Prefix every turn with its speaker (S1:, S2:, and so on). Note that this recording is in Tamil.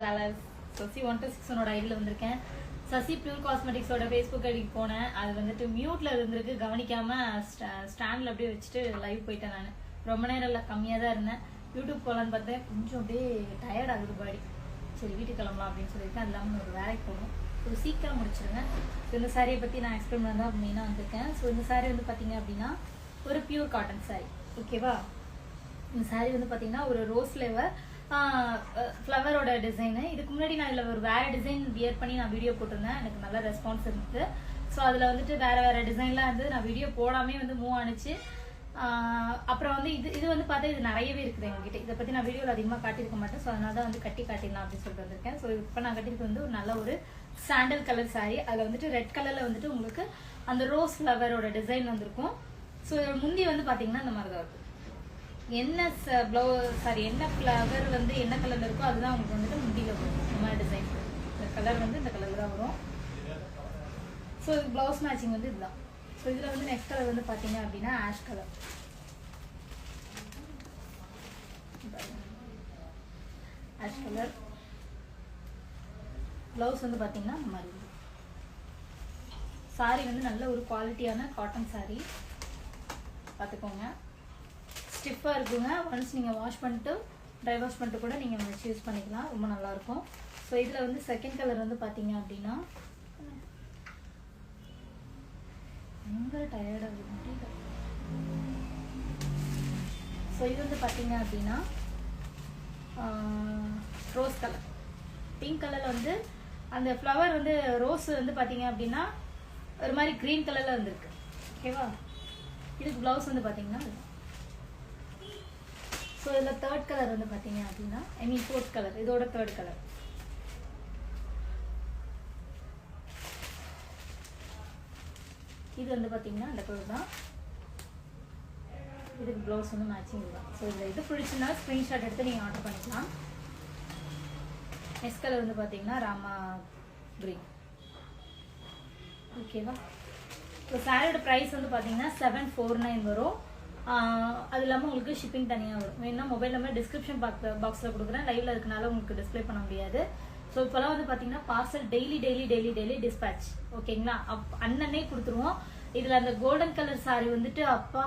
S1: சசி 126 ஐடியில் வந்திருக்கேன். சசி பியூர் காஸ்மெட்டிக்ஸோட ஃபேஸ்புக் ஐடிக்கு போனேன். அது வந்துட்டு மியூட்ல இருந்திருக்கு, கவனிக்காம ஸ்டாண்டில் அப்படியே வச்சுட்டு லைவ் போயிட்டேன். நான் ரொம்ப நேரம் இல்லை, கம்மியாக தான் இருந்தேன். யூடியூப் போகலான்னு பார்த்தேன், கொஞ்சம் அப்படியே டயர்ட் ஆகுது பாடி. சரி வீட்டுக்கு கிளம்பலாம் அப்படின்னு சொல்லியிருக்கேன். அது இல்லாமல் ஒரு வேலைக்கு போகணும், ஒரு சீக்கிரம் முடிச்சிருவேன். ஸோ இந்த சாரியை பற்றி நான் எக்ஸ்பிளைன் பண்ண தான் மெயினாக வந்திருக்கேன். ஸோ இந்த சாரீ வந்து பார்த்தீங்க அப்படின்னா ஒரு பியூர் காட்டன் சாரீ. ஓகேவா? இந்த சாரீ வந்து பார்த்தீங்கன்னா ஒரு ரோஸ் ஃப்ளவரோட டிசைனு. இதுக்கு முன்னாடி நான் இதில் ஒரு வேறு டிசைன் வியர் பண்ணி நான் வீடியோ போட்டிருந்தேன். எனக்கு நல்ல ரெஸ்பான்ஸ் இருந்தது. ஸோ அதில் வந்துட்டு வேறு டிசைன்லாம் வந்து நான் வீடியோ போடாமே வந்து மூவ் ஆனிச்சு. அப்புறம் வந்து இது வந்து பார்த்தா இது நிறையவே இருக்குது எங்ககிட்ட. இதை பற்றி நான் வீடியோவில் அதிகமாக காட்டியிருக்க மாட்டேன். ஸோ அதனால தான் வந்து கட்டி காட்டிடலாம் அப்படின்னு சொல்லிட்டு வந்திருக்கேன். ஸோ இப்போ நான் கட்டிருக்கு வந்து ஒரு நல்ல ஒரு சாண்டல் கலர் சாரீ. அதில் வந்துட்டு ரெட் கலரில் வந்துட்டு உங்களுக்கு அந்த ரோஸ் ஃப்ளவரோட டிசைன் வந்திருக்கும். ஸோ இதோட முந்தி வந்து பார்த்தீங்கன்னா இந்த மாதிரி தான் இருக்கும். என்ன என்ன ஃப்ளவர் வந்து என்ன கலர்ல இருக்கோ அதுதான் உங்களுக்கு வந்துட்டு முந்தியில வரும். இந்த மாதிரி டிசைன் இந்த கலர் வந்து இந்த கலர் தான் வரும். ஸோ இது பிளவுஸ் மேட்சிங் வந்து இதுதான். ஸோ இதில் வந்து நெக்ஸ்ட் கலர் வந்து பார்த்தீங்க அப்படின்னா ash colour. Ash colour blouse வந்து பார்த்தீங்கன்னா இந்த மாதிரி சாரீ வந்து நல்ல ஒரு குவாலிட்டியான காட்டன் சாரீ. பார்த்துக்கோங்க, ஸ்டிஃபாக இருக்குங்க. ஒன்ஸ் நீங்கள் வாஷ் பண்ணிட்டு ட்ரை வாஷ் பண்ணிட்டு கூட நீங்கள் வச்சு யூஸ் பண்ணிக்கலாம், ரொம்ப நல்லாயிருக்கும். ஸோ இதில் வந்து செகண்ட் கலர் வந்து பார்த்தீங்க அப்படின்னா ரொம்ப டயர்டாக முடியல. ஸோ இது வந்து பார்த்தீங்க அப்படின்னா ரோஸ் கலர். பிங்க் கலரில் வந்து அந்த ஃப்ளவர் வந்து ரோஸ் வந்து பார்த்தீங்க அப்படின்னா ஒரு மாதிரி க்ரீன் கலரில் வந்துருக்கு. ஓகேவா? இதுக்கு ப்ளவுஸ் வந்து பார்த்தீங்கன்னா ஸோ இதில் தேர்ட் கலர் வந்து பார்த்தீங்க அப்படின்னா ஃபோர்த் கலர், இதோட தேர்ட் கலர். இது வந்து பார்த்தீங்கன்னா அந்த கலர் தான். இதுக்கு ப்ளவுஸ் வந்து மேட்சிங் தான். ஸோ இதில் இது பிடிச்சிருந்தா ஸ்க்ரீன்ஷாட் எடுத்து நீங்கள் ஆர்டர் பண்ணிக்கலாம். நெக்ஸ்ட் கலர் வந்து பார்த்தீங்கன்னா ராமா கிரீன். ஓகேவா? ஸோ சாரியோட ப்ரைஸ் வந்து பார்த்தீங்கன்னா 749 வரும். அது இல்லாமல் உங்களுக்கு ஷிப்பிங் தனியாக வரும். வேணும்னா மொபைல் நம்பர் டிஸ்கிரிப்ஷன் பாக்ஸில் கொடுக்குறேன். லைவில் இருக்கனால உங்களுக்கு டிஸ்பிளே பண்ண முடியாது. ஸோ இப்போலாம் வந்து பார்த்தீங்கன்னா பார்சல் டெய்லி டிஸ்பேச். ஓகேங்களா? அன்னே கொடுத்துருவோம். இதில் அந்த கோல்டன் கலர் சாரி வந்துட்டு அப்பா